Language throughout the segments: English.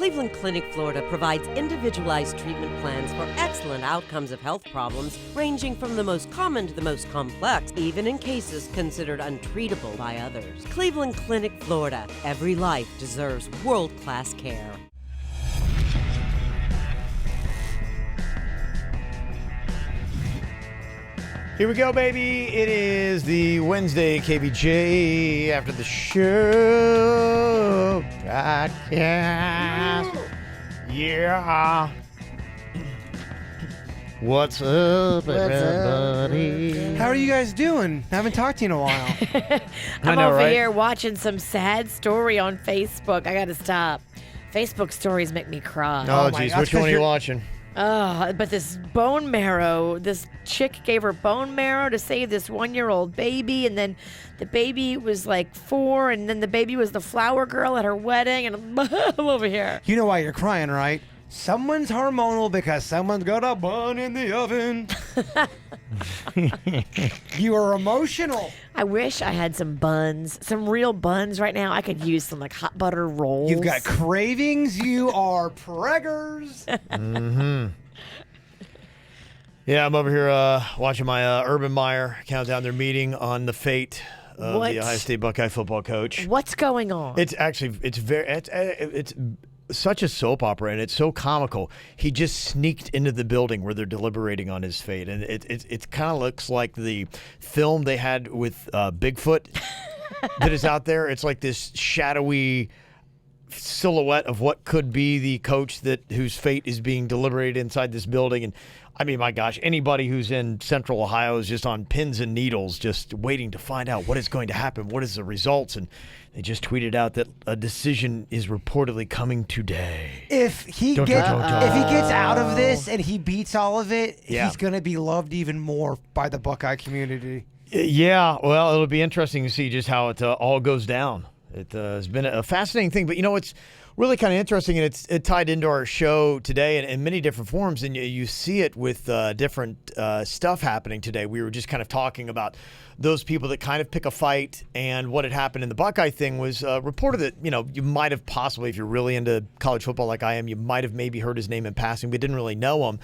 Cleveland Clinic, Florida provides individualized treatment plans for excellent outcomes of health problems ranging from the most common to the most complex, even in cases considered untreatable by others. Cleveland Clinic, Florida. Every life deserves world-class care. Here we go, baby. It is the Wednesday KVJ after the show podcast. Yeah. What's up, everybody? How are you guys doing? I haven't talked to you in a while. I'm over here watching some sad story on Facebook. I got to stop. Facebook stories make me cry. Oh, geez. Which one are you watching? But this bone marrow, this chick gave her bone marrow to save this 1-year-old baby, and then the baby was like 4, and then the baby was the flower girl at her wedding, and I'm over here. You know why you're crying, right? Someone's hormonal because someone's got a bun in the oven. You are emotional. I wish I had some buns, some real buns right now. I could use some like hot butter rolls. You've got cravings. You are preggers. Mm-hmm. Yeah, I'm over here watching my Urban Meyer count down their meeting on the fate of the Ohio State Buckeye football coach. What's going on? It's such a soap opera, and it's so comical. He just sneaked into the building where they're deliberating on his fate, and it kind of looks like the film they had with Bigfoot that is out there. It's like this shadowy silhouette of what could be the coach whose fate is being deliberated inside this building. And I mean, my gosh, anybody who's in Central Ohio is just on pins and needles, just waiting to find out what is going to happen, what is the results. And they just tweeted out that a decision is reportedly coming today. If he gets out of this and he beats all of it, he's going to be loved even more by the Buckeye community. Yeah, well, it'll be interesting to see just how it all goes down. It has been a fascinating thing, but you know, it's really kind of interesting, and it's tied into our show today in many different forms, and you see it with different stuff happening today. We were just kind of talking about those people that kind of pick a fight, and what had happened in the Buckeye thing was reported that, you know, you might have possibly, if you're really into college football like I am, you might have maybe heard his name in passing, but didn't really know him,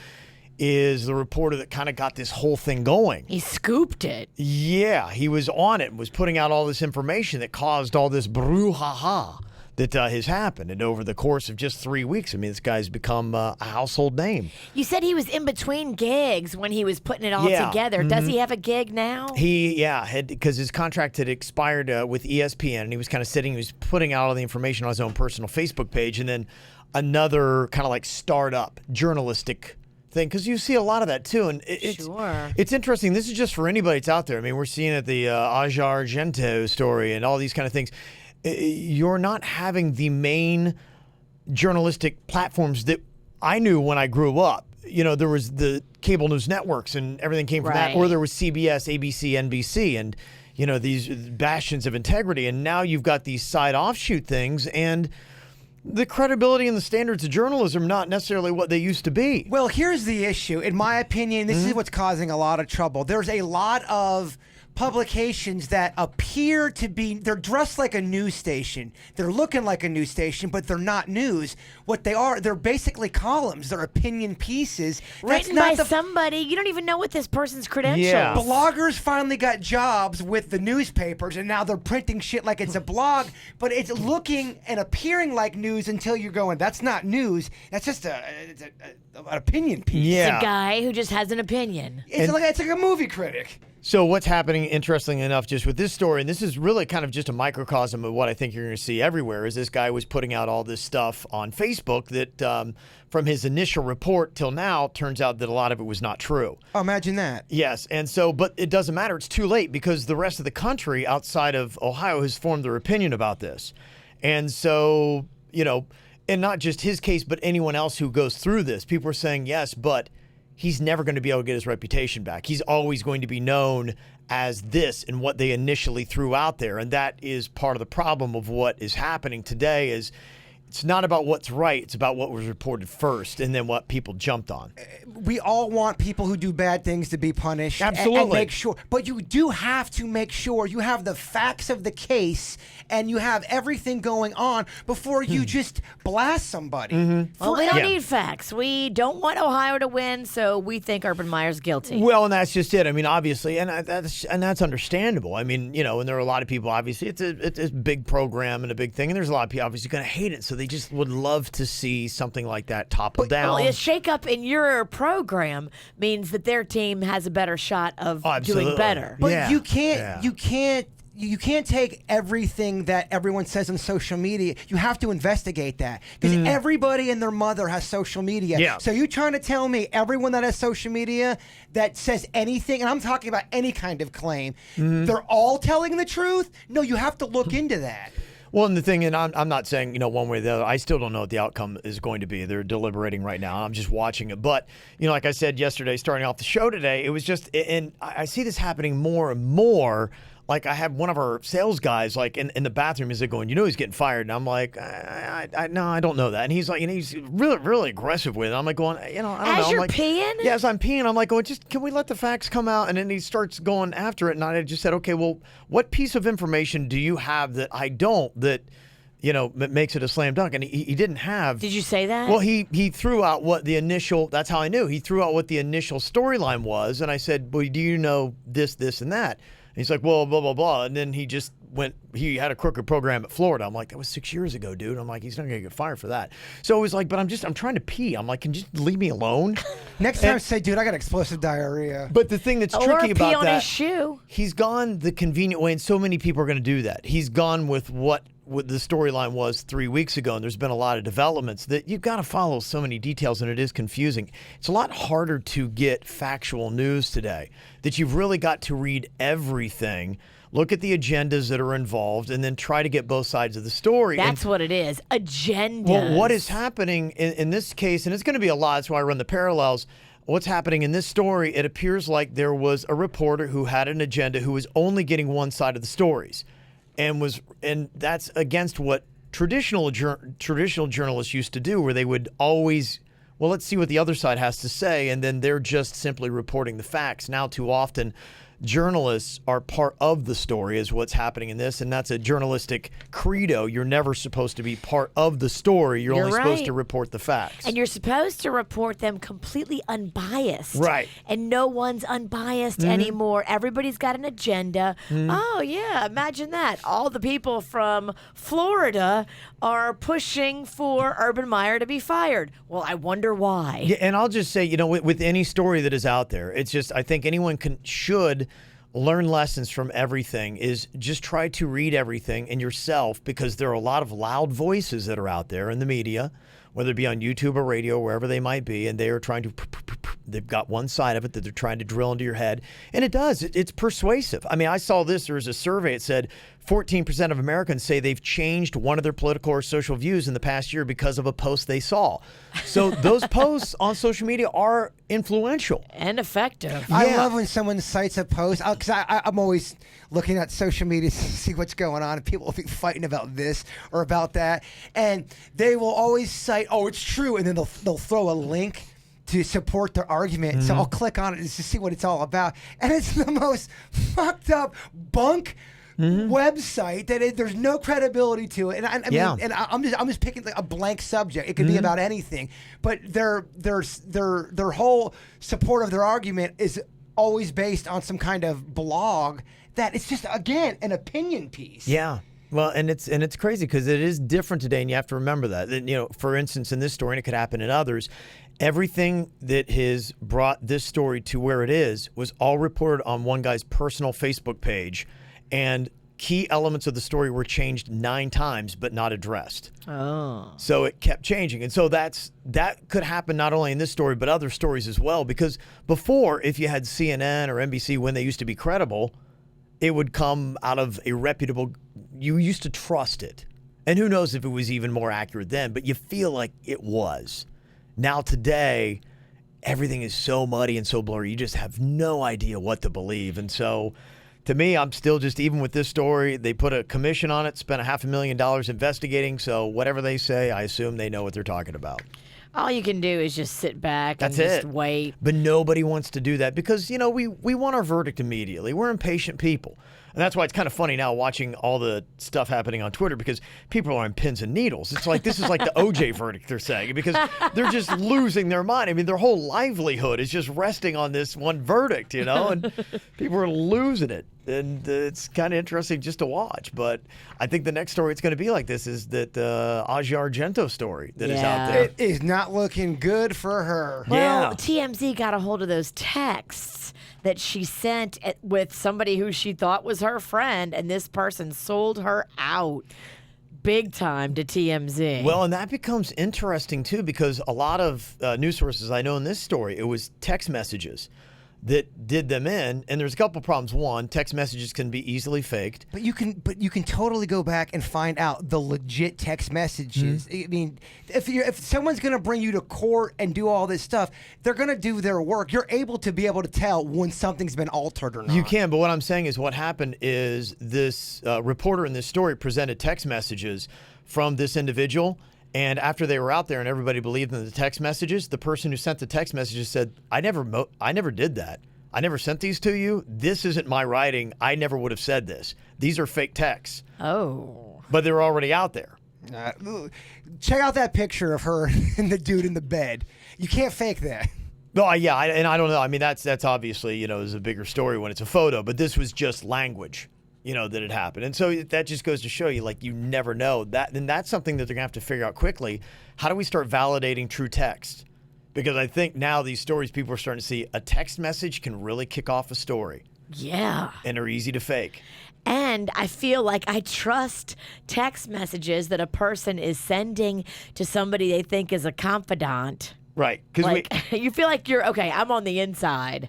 is the reporter that kind of got this whole thing going. He scooped it. Yeah, he was on it and was putting out all this information that caused all this brouhaha that has happened. And over the course of just 3 weeks, I mean, this guy's become a household name. You said he was in between gigs when he was putting it all together. Mm-hmm. Does he have a gig now? Because his contract had expired with ESPN, and he was kind of he was putting out all the information on his own personal Facebook page, and then another kind of like startup journalistic thing, because you see a lot of that too, and it's interesting. This is just for anybody that's out there. I mean, we're seeing it, the Aja Argento story and all these kind of things. You're not having the main journalistic platforms that I knew when I grew up. You know, there was the cable news networks and everything came from that, or there was CBS, ABC, NBC, and, you know, these bastions of integrity. And now you've got these side offshoot things, and the credibility and the standards of journalism not necessarily what they used to be. Well, here's the issue. In my opinion, this is what's causing a lot of trouble. There's a lot of publications that appear to be, they're dressed like a news station. They're looking like a news station, but they're not news. What they are, they're basically columns. They're opinion pieces. Written by somebody. You don't even know what this person's credentials. Yeah. Bloggers finally got jobs with the newspapers, and now they're printing shit like it's a blog, but it's looking and appearing like news until you're going, that's not news. That's just an opinion piece. Yeah. It's a guy who just has an opinion. It's like a movie critic. So what's happening, interestingly enough, just with this story, and this is really kind of just a microcosm of what I think you're going to see everywhere, is this guy was putting out all this stuff on Facebook that from his initial report till now, turns out that a lot of it was not true. Oh, imagine that. Yes, and so, but it doesn't matter. It's too late because the rest of the country outside of Ohio has formed their opinion about this. And so, you know, and not just his case, but anyone else who goes through this, people are saying, yes, but he's never going to be able to get his reputation back. He's always going to be known as this and what they initially threw out there. And that is part of the problem of what is happening today is It's not about what's right. It's about what was reported first and then what people jumped on. We all want people who do bad things to be punished. Absolutely. And make sure. But you do have to make sure you have the facts of the case and you have everything going on before you just blast somebody. Well, we don't Yeah. need facts. We don't want Ohio to win, so we think Urban Meyer's guilty. Well, and that's just it. I mean, obviously, and that's understandable. I mean, you know, and there are a lot of people. Obviously, it's a big program and a big thing, and there's a lot of people obviously going to hate it. So they just would love to see something like that topple down. Well, a shakeup in your program means that their team has a better shot of absolutely. doing better. But Yeah. you can't take everything that everyone says on social media. You have to investigate that because everybody and their mother has social media. Yeah. So you trying to tell me everyone that has social media that says anything, and I'm talking about any kind of claim, they're all telling the truth? No, you have to look into that. Well, and the thing, and I'm not saying, you know, one way or the other. I still don't know what the outcome is going to be. They're deliberating right now. I'm just watching it. But, you know, like I said yesterday, starting off the show today, it was just, and I see this happening more and more. Like I had one of our sales guys like in the bathroom. He's like going, you know, he's getting fired. And I'm like, no, I don't know that. And he's like, and he's really, really aggressive with it. I'm like going, you know, I don't know. As I'm you're like, peeing? Yeah, as I'm peeing, I'm like, going, just can we let the facts come out? And then he starts going after it. And I just said, okay, well, what piece of information do you have that I don't that, you know, makes it a slam dunk? And he didn't have. Did you say that? Well, he threw out what the initial, that's how I knew. He threw out what the initial storyline was. And I said, well, do you know this, and that? And he's like, well, blah, blah, blah. And then he just he had a crooked program at Florida. I'm like, that was 6 years ago, dude. I'm like, he's not going to get fired for that. So it was like, but I'm trying to pee. I'm like, can you just leave me alone? Next time, say, dude, I got explosive diarrhea. But the thing that's or tricky pee about on that, his shoe. he's gone the convenient way, and so many people are going to do that. He's gone with what the storyline was 3 weeks ago, and there's been a lot of developments that you've got to follow so many details, and it is confusing. It's a lot harder to get factual news today, that you've really got to read everything, look at the agendas that are involved, and then try to get both sides of the story. That's what it is. Agenda. Well, what is happening in this case, and it's going to be a lot, that's why I run the parallels. What's happening in this story, it appears like there was a reporter who had an agenda who was only getting one side of the stories. And that's against what traditional journalists used to do, where they would always, well, let's see what the other side has to say, and then they're just simply reporting the facts. Now, too often, journalists are part of the story is what's happening in this, and that's a journalistic credo. You're never supposed to be part of the story. You're only supposed to report the facts. And you're supposed to report them completely unbiased. Right. And no one's unbiased anymore. Everybody's got an agenda. Oh, yeah, imagine that. All the people from Florida are pushing for Urban Meyer to be fired. Well, I wonder why. Yeah, and I'll just say, you know, with any story that is out there, it's just, I think anyone should learn lessons from everything, is just try to read everything in yourself, because there are a lot of loud voices that are out there in the media, whether it be on YouTube or radio, wherever they might be, and they are trying to, they've got one side of it that they're trying to drill into your head. And it's persuasive. I mean, I saw this, there was a survey, it said 14% of Americans say they've changed one of their political or social views in the past year because of a post they saw. So those posts on social media are influential. And effective. I Yeah. love when someone cites a post, because I'm always looking at social media to see what's going on, and people will be fighting about this or about that, and they will always cite, oh, it's true, and then they'll throw a link to support their argument. So I'll click on it to see what it's all about, and it's the most fucked up bunk website that there's no credibility to it. And I mean, and I'm just picking like a blank subject. It could be about anything, but their whole support of their argument is always based on some kind of blog that it's just, again, an opinion piece. Yeah. Well, and it's crazy because it is different today, and you have to remember that. You know, for instance, in this story, and it could happen in others, everything that has brought this story to where it is was all reported on one guy's personal Facebook page, and key elements of the story were changed 9 times but not addressed. Oh. So it kept changing. And so that could happen not only in this story but other stories as well, because before, if you had CNN or NBC, when they used to be credible, it would come out of a reputable, you used to trust it. And who knows if it was even more accurate then, but you feel like it was. Now today, everything is so muddy and so blurry, you just have no idea what to believe. And so to me, I'm still just, even with this story, they put a commission on it, spent $500,000 investigating. So whatever they say, I assume they know what they're talking about. All you can do is just sit back and That's just it. wait. But nobody wants to do that because, you know, we want our verdict immediately. We're impatient people. And that's why it's kind of funny now watching all the stuff happening on Twitter because people are on pins and needles. It's like this is like the OJ verdict they're saying because they're just losing their mind. I mean, their whole livelihood is just resting on this one verdict, you know, and people are losing it. And it's kind of interesting just to watch. But I think the next story it's going to be like this is that Asia Argento story that is out there. It is not looking good for her. Well, Yeah. TMZ got a hold of those texts that she sent with somebody who she thought was her friend, and this person sold her out big time to TMZ. Well, and that becomes interesting, too, because a lot of news sources I know in this story, it was text messages that did them in. And there's a couple problems. One, text messages can be easily faked. But you can totally go back and find out the legit text messages. I mean, if someone's going to bring you to court and do all this stuff, they're going to do their work. You're able to be able to tell when something's been altered or not. You can, but what I'm saying is what happened is this reporter in this story presented text messages from this individual. And after they were out there and everybody believed in the text messages, the person who sent the text messages said, I never did that. I never sent these to you. This isn't my writing. I never would have said this. These are fake texts. Oh. But they're already out there. Check out that picture of her and the dude in the bed. You can't fake that. No, yeah, and I don't know. I mean, that's obviously, you know, is a bigger story when it's a photo, but this was just language, you know, that had happened. And so that just goes to show you, like, you never know. And that's something that they're going to have to figure out quickly. How do we start validating true text? Because I think now these stories, people are starting to see a text message can really kick off a story. Yeah. And are easy to fake. And I feel like I trust text messages that a person is sending to somebody they think is a confidant. Right. Because Like, you feel like you're, okay, I'm on the inside.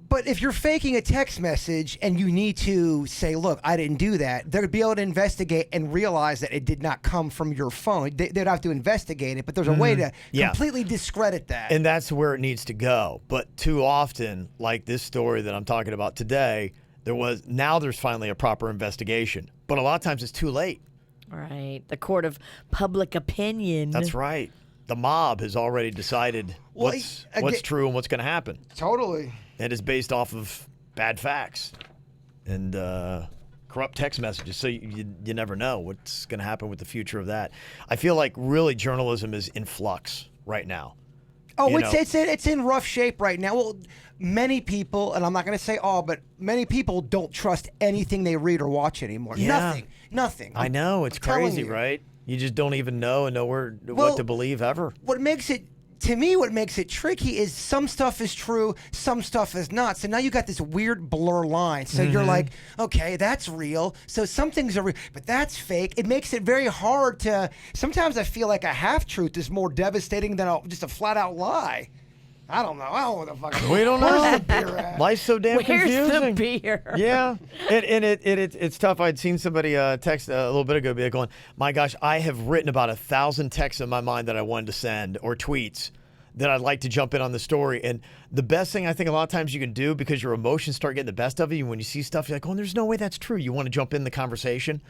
But if you're faking a text message and you need to say, look, I didn't do that, they'll be able to investigate and realize that it did not come from your phone. They'd have to investigate it, but there's a way to completely discredit that. And that's where it needs to go. But too often, like this story that I'm talking about today, there's finally a proper investigation. But a lot of times it's too late. Right. The court of public opinion. That's right. The mob has already decided what's true and what's going to happen. Totally. And it's based off of bad facts and corrupt text messages. So you never know what's going to happen with the future of that. I feel like really journalism is in flux right now. Oh, it's in rough shape right now. Well, many people, and I'm not going to say all, but many people don't trust anything they read or watch anymore. Yeah. Nothing. I know. It's telling crazy, you. right? You just don't even know what to believe ever. What makes it tricky is some stuff is true, some stuff is not. So now you got this weird blur line. So you're like, okay, that's real. So some things are real, but that's fake. It makes it very hard to. Sometimes I feel like a half truth is more devastating than just a flat out lie. I don't know. I don't know what the fuck. We don't know. Where's the beer at? Life's so damn Where's confusing. the beer? Yeah, and it's tough. I'd seen somebody text a little bit ago, going, "My gosh, I have written about 1,000 texts in my mind that I wanted to send or tweets that I'd like to jump in on the story." And the best thing I think a lot of times you can do, because your emotions start getting the best of you when you see stuff, you're like, "Oh, there's no way that's true." You want to jump in the conversation.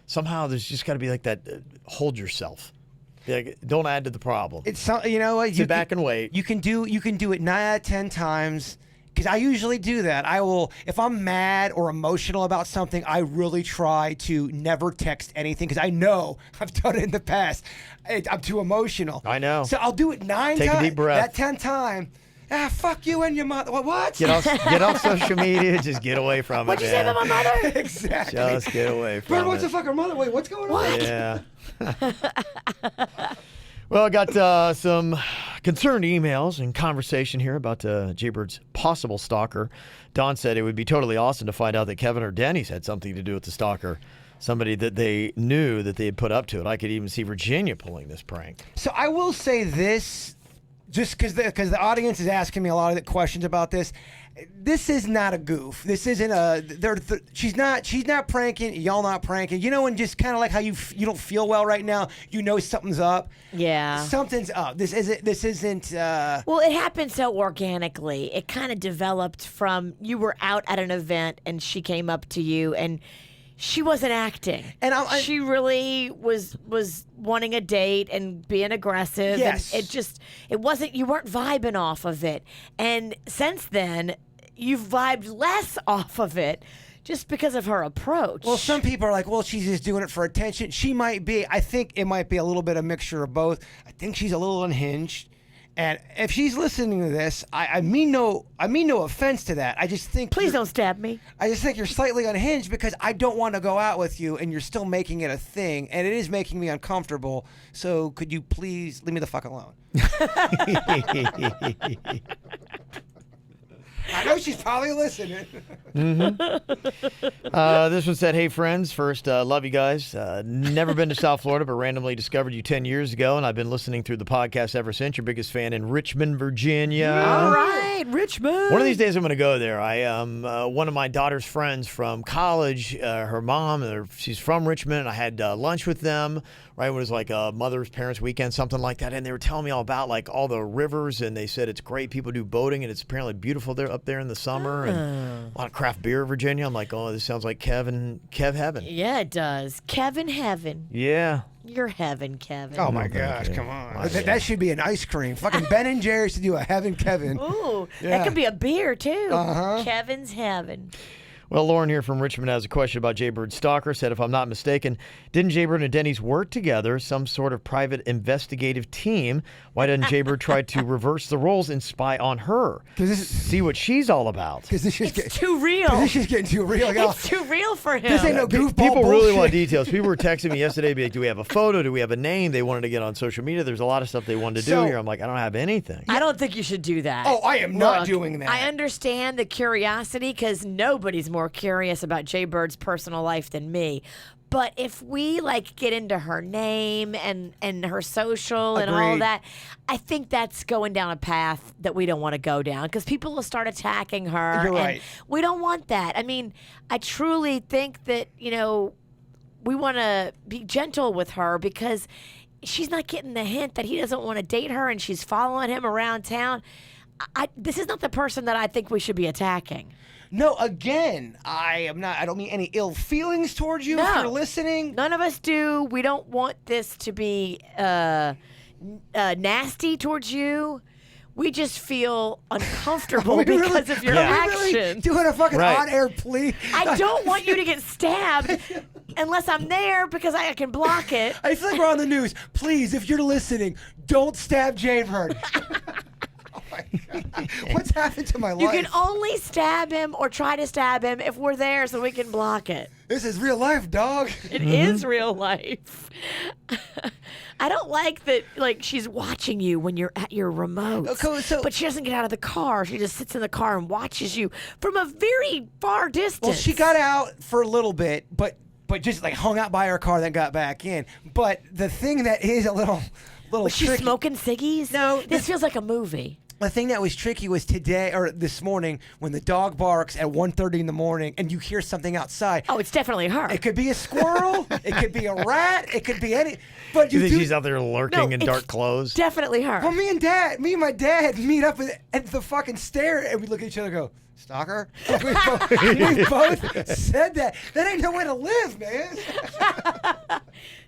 Somehow there's just got to be like that. Hold yourself. Like, don't add to the problem. It's sit back and wait. You can do it 9 out of 10 times. Because I usually do that. I will, if I'm mad or emotional about something, I really try to never text anything because I know I've done it in the past. I'm too emotional. I know. So I'll do it 9 times. Take a deep breath. That 10th time. Fuck you and your mother. What? Get off social media. Just get away from What'd it, you say man. about my mother? Exactly. Just get away from What's it. the fucking mother? Wait, what's going on? Yeah. Well, I got some concerned emails and conversation here about Jaybird's possible stalker. Don said it would be totally awesome to find out that Kevin or Denny's had something to do with the stalker, somebody that they knew that they had put up to it. I could even see Virginia pulling this prank. So I will say this. just because the audience is asking me a lot of questions about this. This is not a goof. This isn't a. She's not pranking. Y'all not pranking. You know, and just kind of like how you don't feel well right now. You know something's up. Yeah. Something's up. This isn't. Well, it happened so organically. It kind of developed from you were out at an event and she came up to you and she wasn't acting. And she really was wanting a date and being aggressive. Yes. And it wasn't, you weren't vibing off of it. And since then, you've vibed less off of it just because of her approach. Well, some people are like, well, she's just doing it for attention. She might be. I think it might be a little bit of mixture of both. I think she's a little unhinged. And if she's listening to this, I mean no offense to that. I just think please don't stab me. I just think you're slightly unhinged because I don't want to go out with you, and you're still making it a thing, and it is making me uncomfortable. So could you please leave me the fuck alone? I know she's probably listening. This one said, hey, friends. First, love you guys. Never been to South Florida, but randomly discovered you 10 years ago, and I've been listening through the podcast ever since. Your biggest fan in Richmond, Virginia. All right, Richmond. One of these days I'm going to go there. One of my daughter's friends from college, her mom, she's from Richmond, and I had lunch with them, right? It was like a mother's parents weekend, something like that, and they were telling me all about like all the rivers, and they said it's great. People do boating, and it's apparently beautiful there up there in the summer, and a lot of craft beer in Virginia. I'm like, oh, this sounds like Kev heaven. Yeah, it does. Kevin heaven. Yeah. You're heaven, Kevin. Oh my gosh, come on. That should be an ice cream. Fucking Ben and Jerry's should do a Heaven Kevin. Ooh, Yeah. that could be a beer too. Uh-huh. Kevin's heaven. Well, Lauren here from Richmond has a question about Jaybird Stalker. Said, if I'm not mistaken, didn't Jaybird and Denny's work together, some sort of private investigative team? Why doesn't Jaybird try to reverse the roles and spy on her? See what she's all about. Because this is It's too real. This is getting too real. It's too real for him. This ain't no goofball People really bullshit. want details. People were texting me yesterday, be like, do we have a photo? Do we have a name? They wanted to get on social media. There's a lot of stuff they wanted to do So- here. I'm like, I don't have anything. I don't think you should do that. Oh, I am not Look, doing that. I understand the curiosity because nobody's more curious about Jaybird's personal life than me. But if we like get into her name and her social and all Agreed. that, I think that's going down a path that we don't want to go down because people will start attacking her. You're and right. we don't want that. I mean, I truly think that, we want to be gentle with her because she's not getting the hint that he doesn't want to date her and she's following him around town. This is not the person that I think we should be attacking. No, again, I don't mean any ill feelings towards you if No. you're listening. None of us do. We don't want this to be nasty towards you. We just feel uncomfortable We really- because of your are we really actions. doing a fucking Right. on-air plea. I don't want you to get stabbed unless I'm there because I can block it. I feel like we're on the news. Please, if you're listening, don't stab Jaybird. Oh my God. What's happened to my life? You can only stab him or try to stab him if we're there so we can block it. This is real life, dog. It is real life. I don't like that, like, she's watching you when you're at your remote. Okay, so- but she doesn't get out of the car. She just sits in the car and watches you from a very far distance. Well, she got out for a little bit, but just like hung out by her car, then got back in. But the thing that is a little Was she tricky. smoking ciggies? No, This feels like a movie. The thing that was tricky was today or this morning when the dog barks at 1:30 in the morning and you hear something outside. Oh, it's definitely her. It could be a squirrel. It could be a rat. It could be any. But You you think do. she's out there lurking No, in it's dark clothes? Definitely her. Well, me and my dad meet up at the fucking stair and we look at each other and go, stalker? we both said that. That ain't no way to live, man.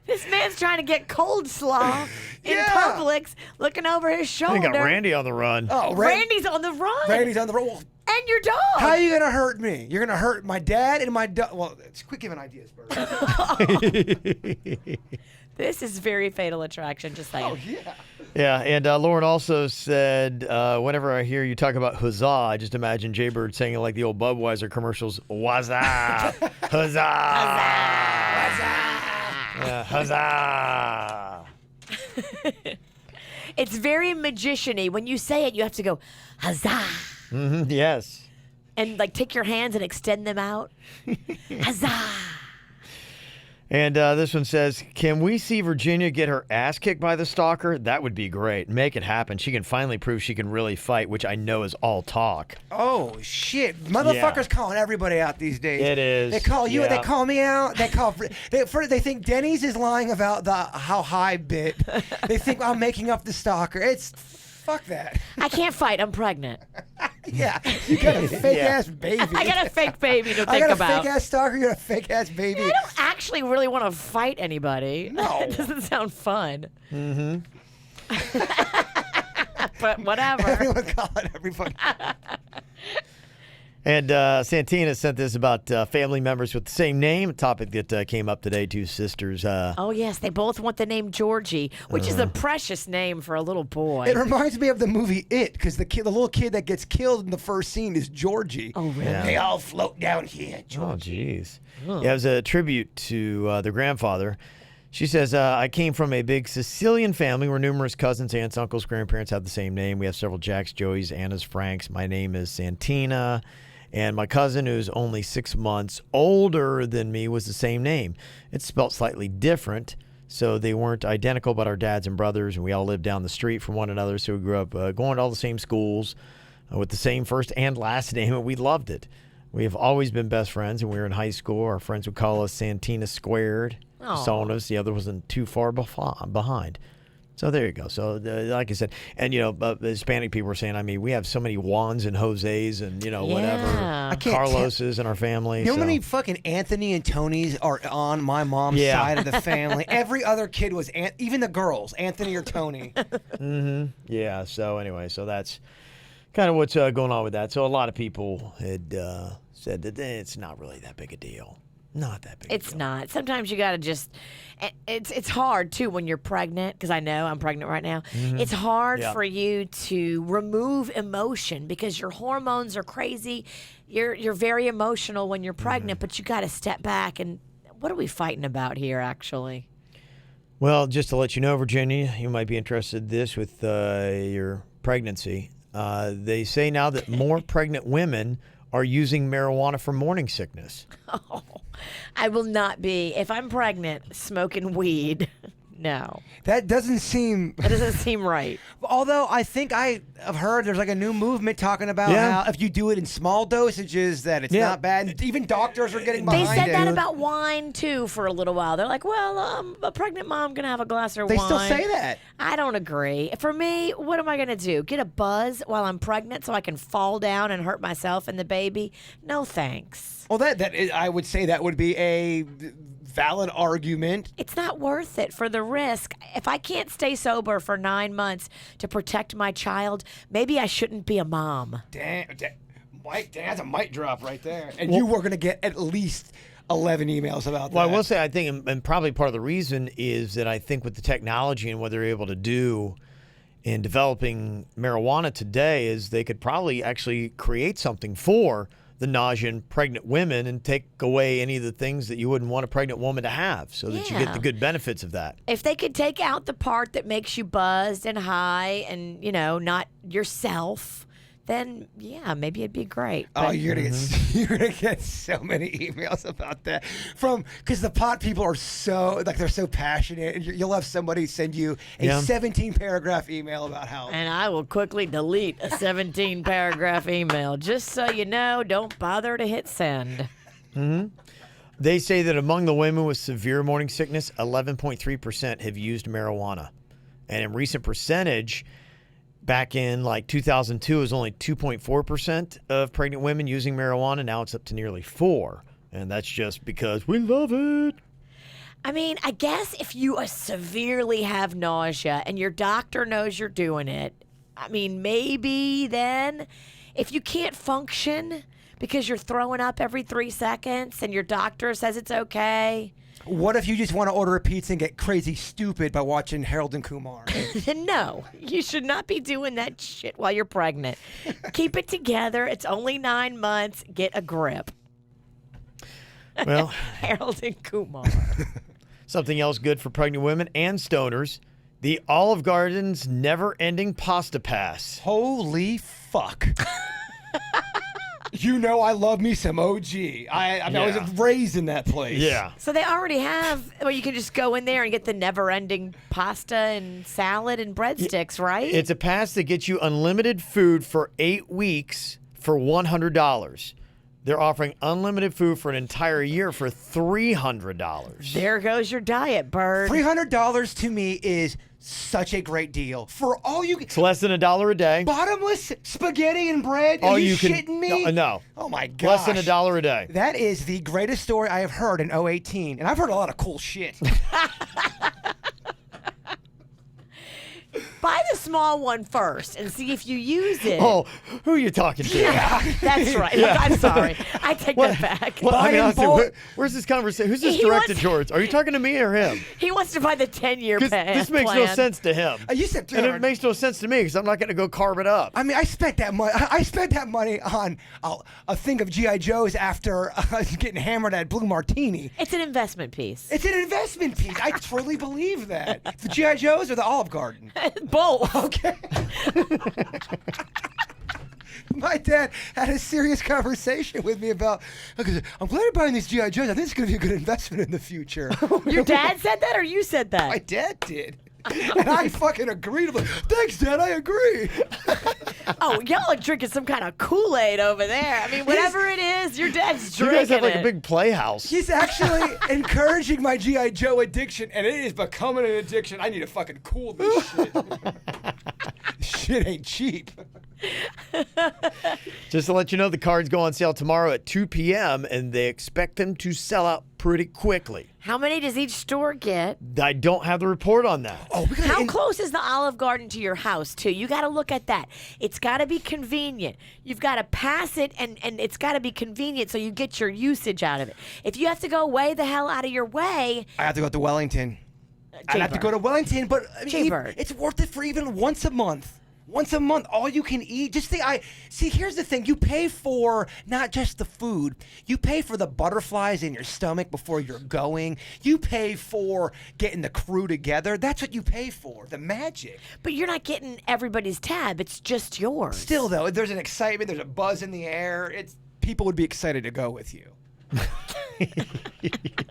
This man's trying to get cold slaw in Yeah. Publix, looking over his They shoulder. got Randy on the run. Oh, Randy's on the run. Randy's on the road. Well, And your dog. how are you going to hurt me? You're going to hurt my dad and my dog. Well, quit giving ideas, Bert. This is very Fatal Attraction, just saying. Oh, yeah. Yeah, and Lauren also said, whenever I hear you talk about huzzah, I just imagine Jaybird saying it like the old Budweiser commercials, wazza, huzzah, yeah, huzzah. It's very magician-y. When you say it, you have to go, huzzah. Yes. And like take your hands and extend them out. Huzzah. And this one says, can we see Virginia get her ass kicked by the stalker? That would be great. Make it happen. She can finally prove she can really fight, which I know is all talk. Oh, shit. Motherfuckers calling everybody out these days. It is. They call you, Yeah. they call me out. They think Denny's is lying about the how high bit. They think I'm making up the stalker. Fuck that. I can't fight. I'm pregnant. Yeah. You got a fake-ass baby. I got a fake baby to think I got a about. fake-ass stalker. You got a fake-ass baby. I don't actually really want to fight anybody. No. It doesn't sound fun. Mm-hmm. But whatever. Everyone calling everybody. And Santina sent this about family members with the same name, a topic that came up today. Two sisters. Oh, yes. They both want the name Georgie, which is a precious name for a little boy. It reminds me of the movie It, because the little kid that gets killed in the first scene is Georgie. Oh, really? Yeah. They all float down here, Georgie. Oh, jeez. Yeah, it was a tribute to the grandfather. She says, I came from a big Sicilian family where numerous cousins, aunts, uncles, grandparents have the same name. We have several Jacks, Joeys, Annas, Franks. My name is Santina. And my cousin, who's only 6 months older than me, was the same name. It's spelled slightly different, so they weren't identical, but our dads and brothers, and we all lived down the street from one another, so we grew up going to all the same schools with the same first and last name, and we loved it. We have always been best friends, and we were in high school. Our friends would call us Santina Squared. So us, the other wasn't too far behind. So there you go. So like I said, and the Hispanic people were saying, I mean, we have so many Juans and Jose's and whatever, I can't Carloses in our family. You know how so. many fucking Anthony and Tonys are on my mom's side of the family? Every other kid was, even the girls, Anthony or Tony. Yeah. So anyway, so that's kind of what's going on with that. So a lot of people had said that it's not really that big a deal. Not that big. It's not. Sometimes you got to just. It's hard too when you're pregnant, because I know I'm pregnant right now. It's hard for you to remove emotion because your hormones are crazy. You're very emotional when you're pregnant, but you got to step back. And what are we fighting about here, actually? Well, just to let you know, Virginia, you might be interested in this with your pregnancy. They say now that more pregnant women are using marijuana for morning sickness. Oh, I will not be, if I'm pregnant, smoking weed. No. That doesn't seem... That doesn't seem right. Although I think I have heard there's like a new movement talking about how if you do it in small dosages that it's not bad. Even doctors are getting behind They it. said that about wine, too, for a little while. They're like, well, a pregnant mom going to have a glass of They wine. still say that. I don't agree. For me, what am I going to do? Get a buzz while I'm pregnant so I can fall down and hurt myself and the baby? No, thanks. Well, I would say that would be a valid argument. It's not worth it for the risk. If I can't stay sober for 9 months to protect my child, maybe I shouldn't be a mom. Damn, Mike, that's a mic drop right there. And you were going to get at least 11 emails about that. Well, I will say, I think, and probably part of the reason is that I think with the technology and what they're able to do in developing marijuana today is they could probably actually create something for the nauseous pregnant women and take away any of the things that you wouldn't want a pregnant woman to have so that you get the good benefits of that. If they could take out the part that makes you buzzed and high and, not yourself, then, maybe it'd be great. Oh, But you're gonna get so many emails about that because the pot people are they're so passionate. And you'll have somebody send you a 17-paragraph email about how. And I will quickly delete a 17-paragraph email. Just so you know, don't bother to hit send. They say that among the women with severe morning sickness, 11.3% have used marijuana. And in recent percentage, back in 2002, it was only 2.4% of pregnant women using marijuana. Now it's up to nearly 4%. And that's just because we love it. I mean, I guess if you severely have nausea and your doctor knows you're doing it, I mean, maybe then if you can't function because you're throwing up every 3 seconds and your doctor says it's okay. What if you just want to order a pizza and get crazy stupid by watching Harold and Kumar? Then no, you should not be doing that shit while you're pregnant. Keep it together. It's only 9 months. Get a grip. Well, Harold and Kumar. something else good for pregnant women and stoners, the Olive Garden's never-ending pasta pass. Holy fuck. You know I love me some OG. I was raised in that place. Yeah. So they already have, well, you can just go in there and get the never-ending pasta and salad and breadsticks, right? It's a pass that gets you unlimited food for 8 weeks for $100. They're offering unlimited food for an entire year for $300. There goes your diet, Bird. $300 to me is such a great deal. For all you It's less than $1 a day. bottomless spaghetti and bread? Oh, Are you can shitting me? No. Oh my gosh. Less than $1 a day. That is the greatest story I have heard in 2018. And I've heard a lot of cool shit. Buy the small one first and see if you use it. Oh, who are you talking to? That's right. Look, I'm sorry. I take that back. Well, I Buy mean, in honestly, bulk. where's this conversation? Who's this He directed wants- towards? Are you talking to me or him? He wants to buy the 10-year Because plan. this makes no sense to him. You said And it 300. makes no sense to me because I'm not going to go carve it up. I mean, I spent that money. I spent that money on a thing of GI Joes after getting hammered at Blue Martini. It's an investment piece. It's an investment piece. I truly believe that. The GI Joes or the Olive Garden. Both. Okay. My dad had a serious conversation with me about. I'm glad you're buying these GI Joes. I think it's going to be a good investment in the future. Your dad said that or you said that? My dad did. And I fucking agreed. I'm like, thanks, Dad. I agree. Oh, y'all are drinking some kind of Kool-Aid over there. I mean, whatever it is, your dad's You drinking guys have like it. a big playhouse. He's actually encouraging my GI Joe addiction, and it is becoming an addiction. I need to fucking cool this shit. Shit ain't cheap. Just to let you know, the cards go on sale tomorrow at 2 p.m. and they expect them to sell out pretty quickly. How many does each store get? I don't have the report on that. Oh, we How close is the Olive Garden to your house, too? You got to look at that. It's got to be convenient. You've got to pass it, and it's got to be convenient so you get your usage out of it. If you have to go way the hell out of your way, I have to go to Wellington. I'd have to go to Wellington, but I mean, Jay-Bird. it's worth it for even once a month. Once a month, all you can eat. Just think, see. Here's the thing: you pay for not just the food. You pay for the butterflies in your stomach before you're going. You pay for getting the crew together. That's what you pay for. The magic. but you're not getting everybody's tab. It's just yours. Still, though, there's an excitement. There's a buzz in the air. People would be excited to go with you.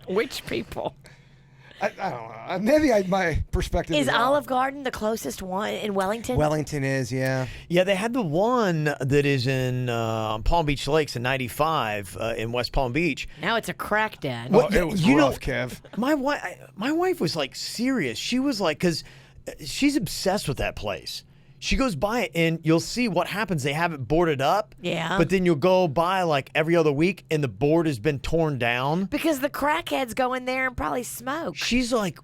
Which people? I don't know. Maybe my perspective Is wrong. Olive Garden the closest one in Wellington? Wellington is, yeah. Yeah, they had the one that is in Palm Beach Lakes in 95 in West Palm Beach. Now it's a crack den. Well, It was you know, rough, Kev. My wife was like serious. She was like, because she's obsessed with that place. She goes by it and you'll see what happens. They have it boarded up. Yeah. But then you'll go by like every other week and the board has been torn down. Because the crackheads go in there and probably smoke. She's like,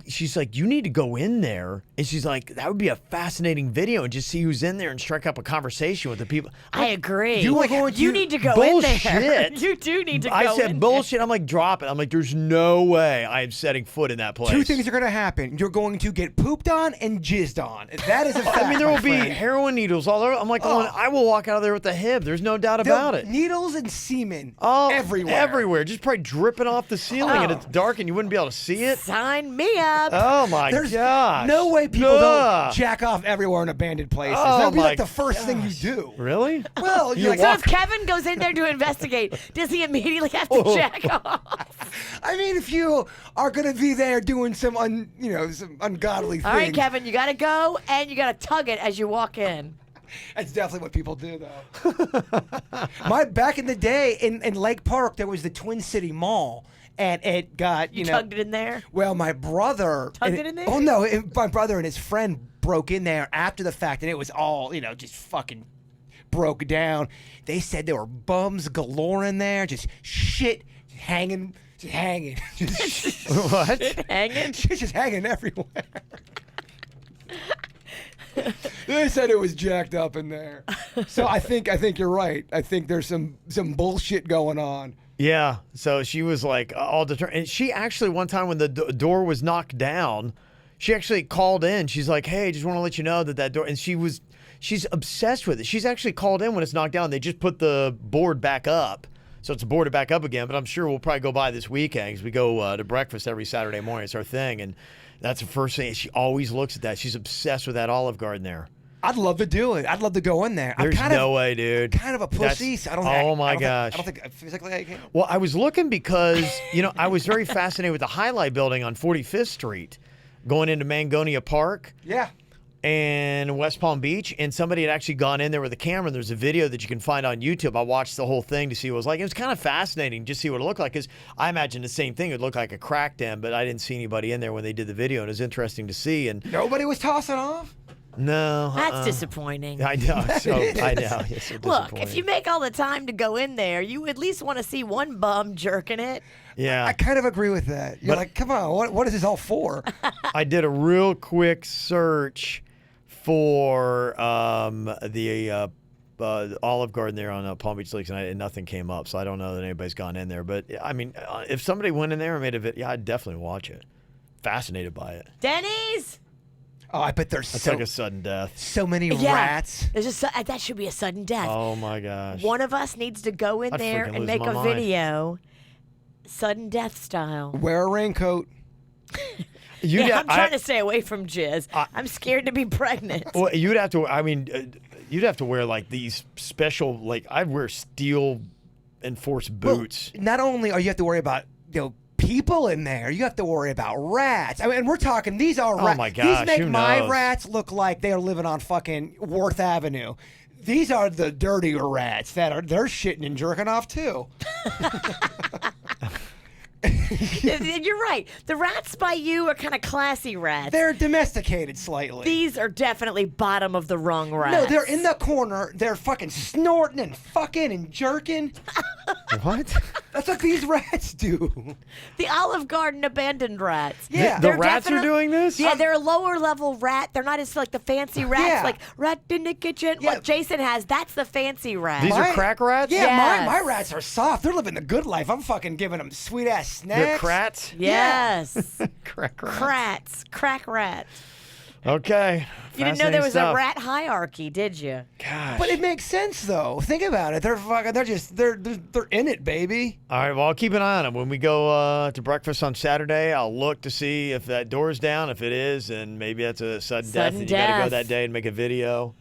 she's like, you need to go in there. And she's like, that would be a fascinating video and just see who's in there and strike up a conversation with the people. I agree. You were going You to- need to go in there. Bullshit. You do need to go I said in bullshit. I'm like, drop it. I'm like, there's no way I am setting foot in that place. Two things are going to happen. You're going to get pooped on and jizzed on. That is a fact. I mean, there my will be friend. heroin needles all over. I'm like, Oh. I will walk out of there with a hib. There's no doubt There'll- about it. Needles and semen Oh, everywhere. Everywhere. Just probably dripping off the ceiling and it's dark and you wouldn't be able to see there. it. Sign me up. Oh my There's gosh. no way people Ugh. don't jack off everywhere in abandoned places. Oh That'd be my like the first thing you do. Really? Well, You you're like, So if Kevin goes in there to investigate, does he immediately have to jack off? I mean, if you are going to be there doing some, some ungodly things. All right, Kevin, you got to go and you got to tug it as you walk in. That's definitely what people do, though. Back in the day in Lake Park, there was the Twin City Mall. And it got, You tugged it in there? Well, my brother. Tugged it in there? Oh, no. My brother and his friend broke in there after the fact, and it was all, just fucking broke down. They said there were bums galore in there, just shit hanging. Just hanging. What? Hanging? Shit just hanging everywhere. They said it was jacked up in there. So I think you're right. I think there's some bullshit going on. Yeah. So she was like all determined. And she actually, one time when the door was knocked down, she actually called in. She's like, hey, just want to let you know that door. And she's obsessed with it. She's actually called in when it's knocked down. They just put the board back up. So it's boarded back up again. But I'm sure we'll probably go by this weekend because we go to breakfast every Saturday morning. It's our thing. And that's the first thing. She always looks at that. She's obsessed with that Olive Garden there. I'd love to do it. I'd love to go in there. There's no way, dude. Kind of a pussy. So I don't. Oh my gosh. I don't think physically I can. Well, I was looking because, I was very fascinated with the Highlight Building on 45th Street going into Mangonia Park. Yeah. And West Palm Beach, and somebody had actually gone in there with a camera, and there's a video that you can find on YouTube. I watched the whole thing to see what it was like. It was kind of fascinating just to see what it looked like, because I imagined the same thing. It would look like a crack den, but I didn't see anybody in there when they did the video, and it was interesting to see. And nobody was tossing off? No. That's disappointing. I know. I know. It's so Look, if you make all the time to go in there, you at least want to see one bum jerking it. Yeah. I kind of agree with that. You're like, come on, what is this all for? I did a real quick search for the Olive Garden there on Palm Beach Lakes, and nothing came up, so I don't know that anybody's gone in there. But, I mean, if somebody went in there and made a video, I'd definitely watch it. Fascinated by it. Denny's? Oh, I bet there's That's like a sudden death. so many rats. There's just that should be a sudden death. Oh, my gosh. One of us needs to go in I'd there freaking and lose make my a mind. video, sudden death style. Wear a raincoat. I'm trying to stay away from jizz. I'm scared to be pregnant. Well, you'd have to. I mean, you'd have to wear like these special. Like I'd wear steel enforced boots. Well, not only are you have to worry about people in there, you have to worry about rats. I mean, and we're talking these are rats. Oh my gosh, these make who my knows? rats look like they are living on fucking Worth Avenue. These are the dirtier rats they're shitting and jerking off too. You're right. The rats by you are kind of classy rats. They're domesticated slightly. These are definitely bottom of the rung rats. No, they're in the corner. They're fucking snorting and fucking and jerking. What? That's what these rats do. The Olive Garden abandoned rats. Yeah. The They're rats are doing this? Yeah, they're a lower level rat. They're not as like the fancy rats, Yeah. like rat in the kitchen. Yeah. What Jason has, that's the fancy rat. These are crack rats? Yeah, Yes. my rats are soft. They're living the good life. I'm fucking giving them sweet ass snacks. They're crats? Yes. Crack rats. Crats. Crack rats. Okay. You didn't know there was Fascinating a stuff. rat hierarchy, did you? Gosh. But it makes sense though. Think about it. They're in it, baby. All right, well, I'll keep an eye on them. When we go to breakfast on Saturday, I'll look to see if that door's down. If it is, and maybe that's a sudden death, Sudden and you got to go death. that day and make a video,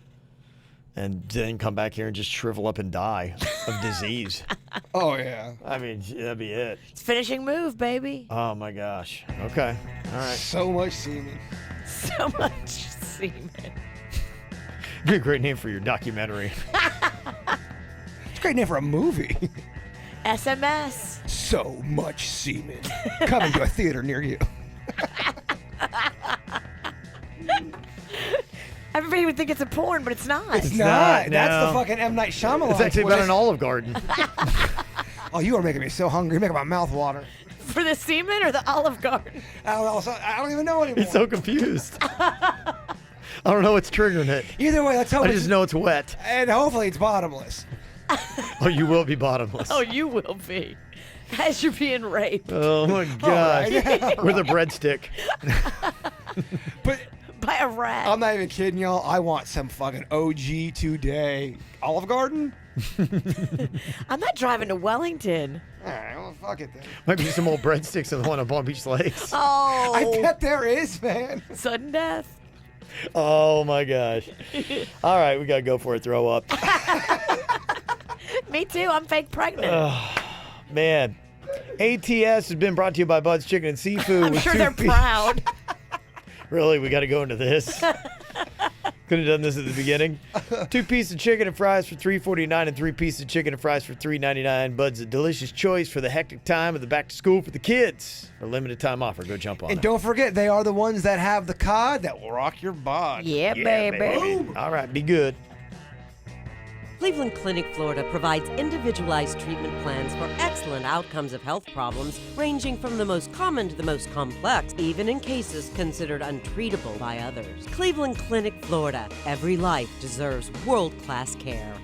and then come back here and just shrivel up and die of disease. Oh yeah. I mean, that'd be it. It's finishing move, baby. Oh, my gosh. Okay. All right. So much semen. So much semen. Be a great name for your documentary. It's a great name for a movie. SMS. So much semen. Coming to a theater near you. Everybody would think it's a porn, but it's not. It's not, not. That's no. the fucking M. Night Shyamalan. It's actually about twist. an Olive Garden. Oh, you are making me so hungry. You're making my mouth water. For the semen or the Olive Garden? I don't even know anymore. He's so confused. I don't know what's triggering it. Either way, let's hope I it's, just know it's wet. and hopefully it's bottomless. Oh, you will be bottomless. Oh, you will be. As you're being raped Oh, my gosh. right. With a breadstick. But by a rat. I'm not even kidding y'all. I want some fucking OG today. Olive Garden? I'm not driving to Wellington. All right, well, fuck it then. Might be some old breadsticks in the one on Palm Beach Lakes. Oh. I bet there is, man. Sudden death. Oh, my gosh. All right, we got to go for a throw up. Me too. I'm fake pregnant. Man, ATS has been brought to you by Bud's Chicken and Seafood. I'm with sure two they're pieces- proud. Really, we got to go into this. Could have done this at the beginning. 2 pieces of chicken and fries for $3.49 and 3 pieces of chicken and fries for $3.99. Bud's a delicious choice for the hectic time of the back to school for the kids. For limited time offer, go jump on And it. don't forget, they are the ones that have the cod that will rock your bod. Yeah, Yeah, baby. All right, be good. Cleveland Clinic, Florida provides individualized treatment plans for excellent outcomes of health problems ranging from the most common to the most complex, even in cases considered untreatable by others. Cleveland Clinic, Florida. Every life deserves world-class care.